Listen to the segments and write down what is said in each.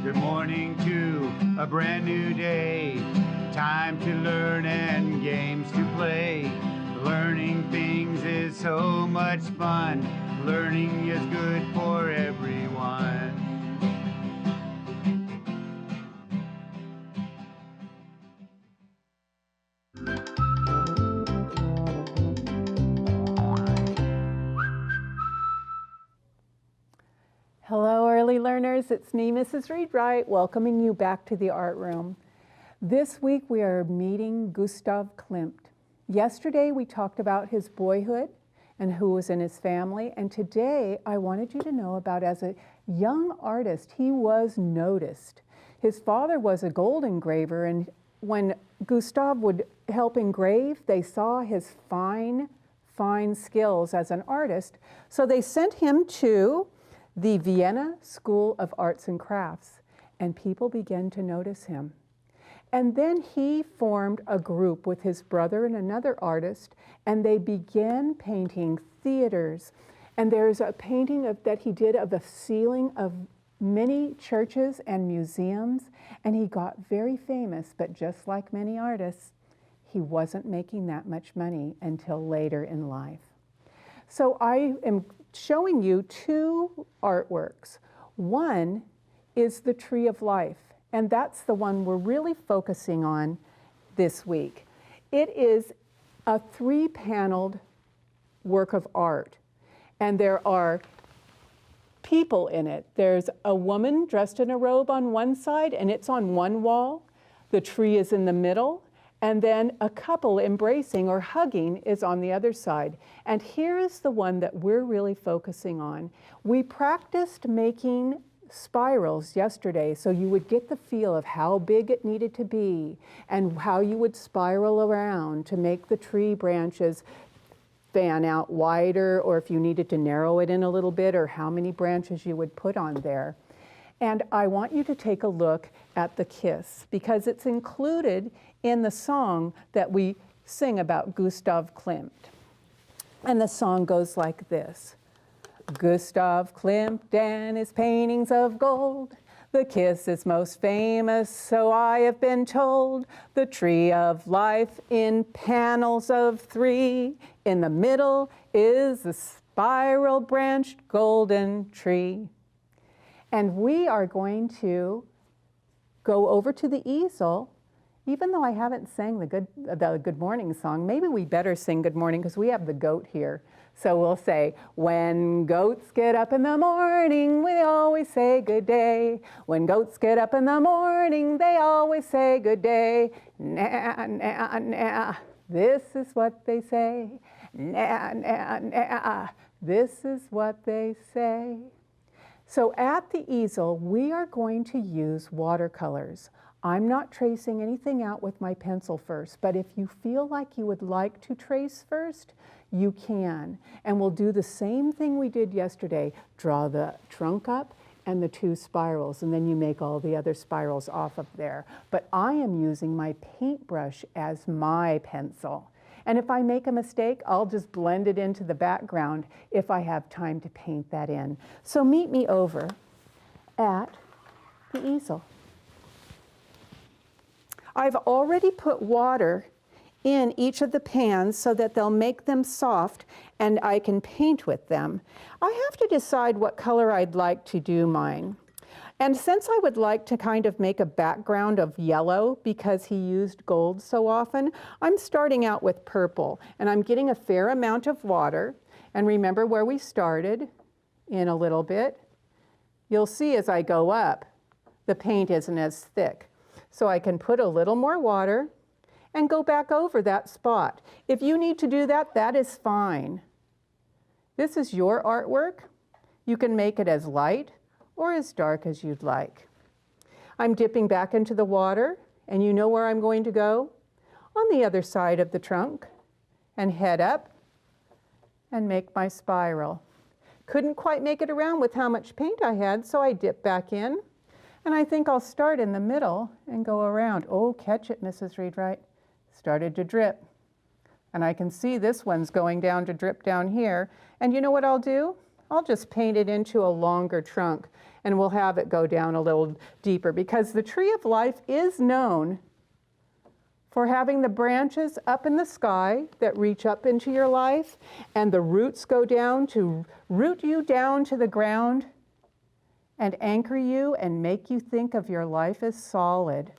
Good morning to a brand new day. Time to learn and games to play. Learning things is so much fun. Learning is good for everyone. Hello, early learners. It's me, Mrs. Reed-Wright, welcoming you back to the art room. This week we are meeting Gustav Klimt. Yesterday we talked about his boyhood and who was in his family, and today I wanted you to know about, as a young artist, he was noticed. His father was a gold engraver, and when Gustav would help engrave, they saw his fine skills as an artist, so they sent him to the Vienna School of Arts and Crafts, and people began to notice him. And then he formed a group with his brother and another artist, and they began painting theaters. And there's a painting that he did of the ceiling of many churches and museums, and he got very famous, but just like many artists, he wasn't making that much money until later in life. So I am showing you two artworks. One is the Tree of Life, and that's the one we're really focusing on this week. It is a three-paneled work of art, and there are people in it. There's a woman dressed in a robe on one side, and it's on one wall. The tree is in the middle, and then a couple embracing or hugging is on the other side. And here is the one that we're really focusing on. We practiced making spirals yesterday, so you would get the feel of how big it needed to be and how you would spiral around to make the tree branches fan out wider, or if you needed to narrow it in a little bit, or how many branches you would put on there. And I want you to take a look at the kiss, because it's included in the song that we sing about Gustav Klimt. And the song goes like this. Gustav Klimt and his paintings of gold, the kiss is most famous, so I have been told. The tree of life in panels of three, in the middle is a spiral branched golden tree. And we are going to go over to the easel. Even though I haven't sang the Good Morning song, maybe we better sing Good Morning because we have the goat here. So we'll say, when goats get up in the morning, we always say good day. When goats get up in the morning, they always say good day. Na, na, na, this is what they say. Na, na, na, this is what they say. So at the easel, we are going to use watercolors. I'm not tracing anything out with my pencil first, but if you feel like you would like to trace first, you can. And we'll do the same thing we did yesterday. Draw the trunk up and the two spirals, and then you make all the other spirals off of there. But I am using my paintbrush as my pencil. And if I make a mistake, I'll just blend it into the background if I have time to paint that in. So meet me over at the easel. I've already put water in each of the pans so that they'll make them soft and I can paint with them. I have to decide what color I'd like to do mine. And since I would like to kind of make a background of yellow because he used gold so often, I'm starting out with purple, and I'm getting a fair amount of water. And remember where we started in a little bit. You'll see as I go up, the paint isn't as thick. So I can put a little more water and go back over that spot. If you need to do that, that is fine. This is your artwork. You can make it as light or as dark as you'd like. I'm dipping back into the water, and you know where I'm going to go? On the other side of the trunk, and head up and make my spiral. Couldn't quite make it around with how much paint I had, so I dip back in, and I think I'll start in the middle and go around. Oh, catch it, Mrs. Reed-Wright. Started to drip. And I can see this one's going down to drip down here. And you know what I'll do? I'll just paint it into a longer trunk, and we'll have it go down a little deeper, because the tree of life is known for having the branches up in the sky that reach up into your life, and the roots go down to root you down to the ground and anchor you and make you think of your life as solid.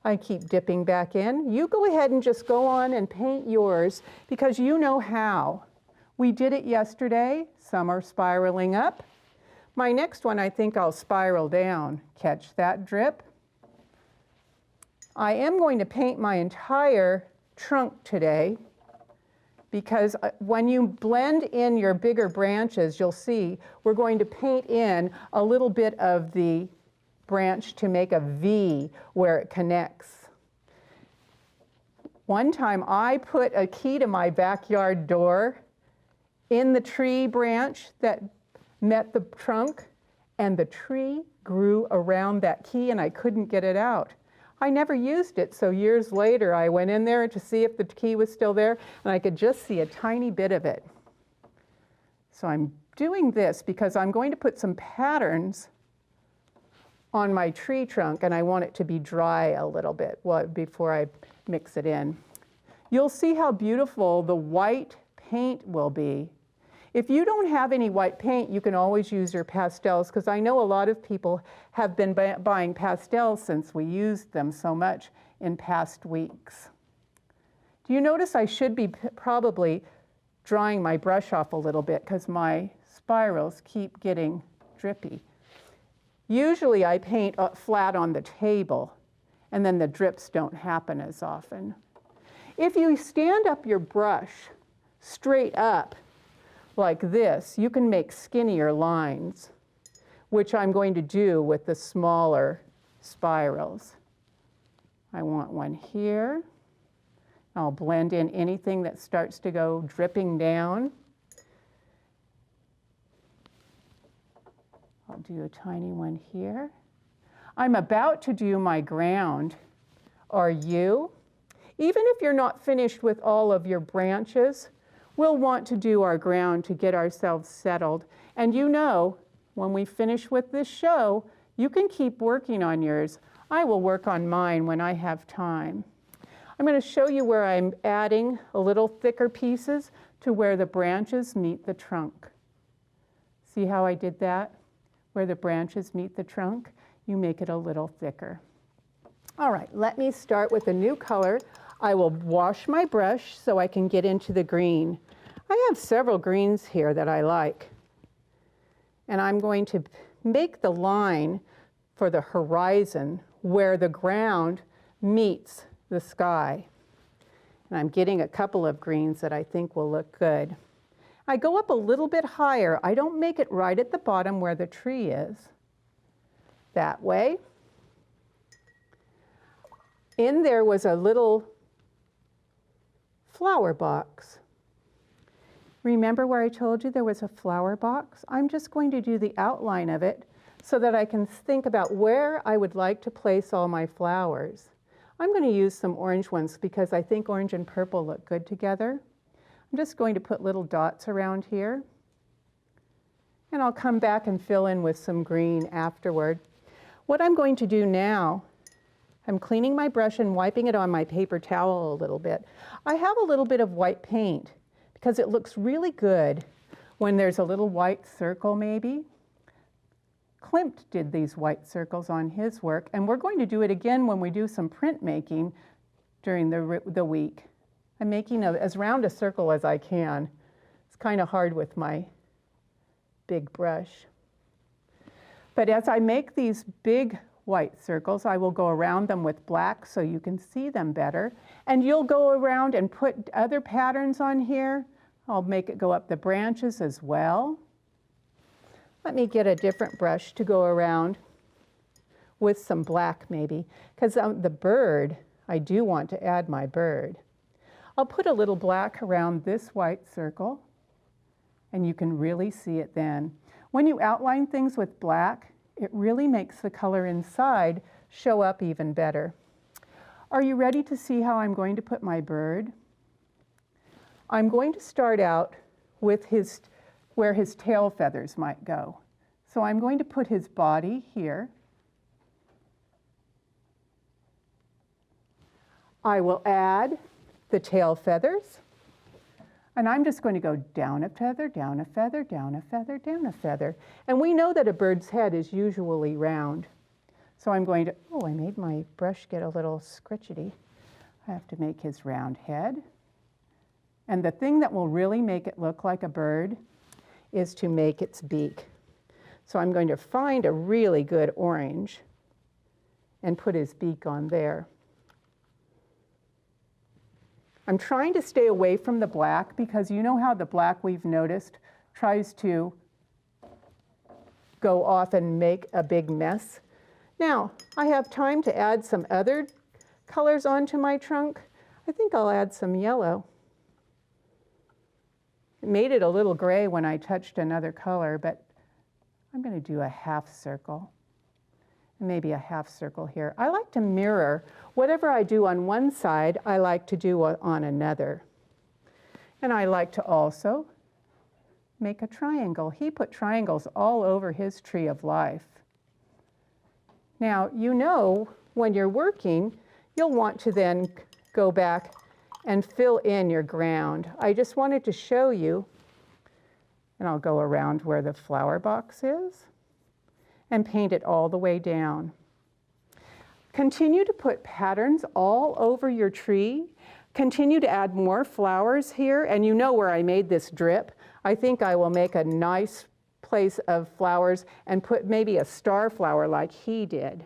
I keep dipping back in. You go ahead and just go on and paint yours, because you know how. We did it yesterday. Some are spiraling up. My next one, I think I'll spiral down. Catch that drip? I am going to paint my entire trunk today, because when you blend in your bigger branches, you'll see we're going to paint in a little bit of the branch to make a V where it connects. One time I put a key to my backyard door in the tree branch that met the trunk, and the tree grew around that key and I couldn't get it out. I never used it, so years later I went in there to see if the key was still there, and I could just see a tiny bit of it. So I'm doing this because I'm going to put some patterns on my tree trunk, and I want it to be dry a little bit before I mix it in. You'll see how beautiful the white paint will be. If you don't have any white paint, you can always use your pastels, because I know a lot of people have been buying pastels since we used them so much in past weeks. Do you notice I should be probably drying my brush off a little bit, because my spirals keep getting drippy. Usually I paint flat on the table, and then the drips don't happen as often. If you stand up your brush straight up like this, you can make skinnier lines, which I'm going to do with the smaller spirals. I want one here. I'll blend in anything that starts to go dripping down. I'll do a tiny one here. I'm about to do my ground. Are you? Even if you're not finished with all of your branches, we'll want to do our ground to get ourselves settled. And you know, when we finish with this show, you can keep working on yours. I will work on mine when I have time. I'm going to show you where I'm adding a little thicker pieces to where the branches meet the trunk. See how I did that? Where the branches meet the trunk, you make it a little thicker. All right, let me start with a new color. I will wash my brush so I can get into the green. I have several greens here that I like. And I'm going to make the line for the horizon where the ground meets the sky. And I'm getting a couple of greens that I think will look good. I go up a little bit higher. I don't make it right at the bottom where the tree is. That way. In there was a little flower box. Remember where I told you there was a flower box? I'm just going to do the outline of it so that I can think about where I would like to place all my flowers. I'm going to use some orange ones because I think orange and purple look good together. I'm just going to put little dots around here. And I'll come back and fill in with some green afterward. What I'm going to do now, I'm cleaning my brush and wiping it on my paper towel a little bit. I have a little bit of white paint because it looks really good when there's a little white circle maybe. Klimt did these white circles on his work, and we're going to do it again when we do some printmaking during the week. I'm making as round a circle as I can. It's kind of hard with my big brush. But as I make these big white circles, I will go around them with black so you can see them better. And you'll go around and put other patterns on here. I'll make it go up the branches as well. Let me get a different brush to go around with some black maybe, because the bird, I do want to add my bird. I'll put a little black around this white circle, and you can really see it then. When you outline things with black, it really makes the color inside show up even better. Are you ready to see how I'm going to put my bird? I'm going to start out with his where his tail feathers might go. So I'm going to put his body here. I will add the tail feathers. And I'm just going to go down a feather, down a feather, down a feather, down a feather. And we know that a bird's head is usually round. So I'm going to, oh, I made my brush get a little scritchety. I have to make his round head. And the thing that will really make it look like a bird is to make its beak. So I'm going to find a really good orange and put his beak on there. I'm trying to stay away from the black because you know how the black, we've noticed, tries to go off and make a big mess. Now, I have time to add some other colors onto my trunk. I think I'll add some yellow. It made it a little gray when I touched another color, but I'm going to do a half circle. Maybe a half circle here. I like to mirror whatever I do on one side, I like to do on another. And I like to also make a triangle. He put triangles all over his tree of life. Now, you know, when you're working, you'll want to then go back and fill in your ground. I just wanted to show you, and I'll go around where the flower box is, and paint it all the way down. Continue to put patterns all over your tree. Continue to add more flowers here, and you know where I made this drip. I think I will make a nice place of flowers and put maybe a star flower like he did.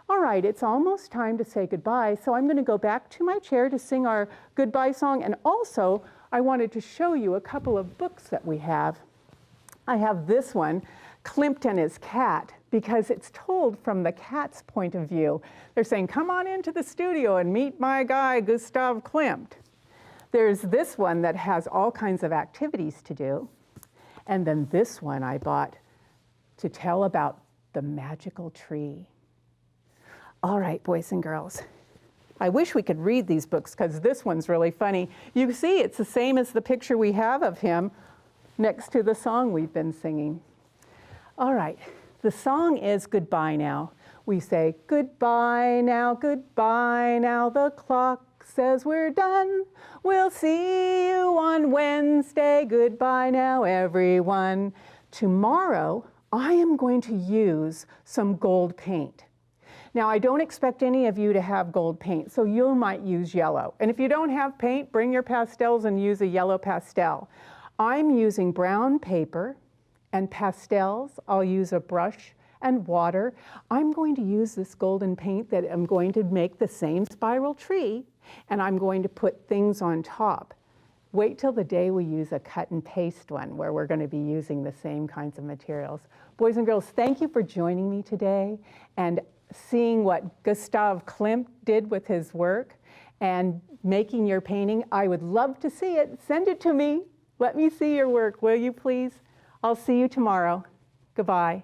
All right, it's almost time to say goodbye, so I'm going to go back to my chair to sing our goodbye song, and also I wanted to show you a couple of books that we have. I have this one, Klimt and His Cat, because it's told from the cat's point of view. They're saying, come on into the studio and meet my guy, Gustav Klimt. There's this one that has all kinds of activities to do. And then this one I bought to tell about the magical tree. All right, boys and girls. I wish we could read these books because this one's really funny. You see, it's the same as the picture we have of him next to the song we've been singing. All right, the song is Goodbye Now. We say, goodbye now, the clock says we're done. We'll see you on Wednesday. Goodbye now, everyone. Tomorrow, I am going to use some gold paint. Now, I don't expect any of you to have gold paint, so you might use yellow. And if you don't have paint, bring your pastels and use a yellow pastel. I'm using brown paper and pastels. I'll use a brush and water. I'm going to use this golden paint that I'm going to make the same spiral tree, and I'm going to put things on top. Wait till the day we use a cut and paste one where we're going to be using the same kinds of materials. Boys and girls, thank you for joining me today and seeing what Gustav Klimt did with his work and making your painting. I would love to see it. Send it to me. Let me see your work, will you please? I'll see you tomorrow. Goodbye.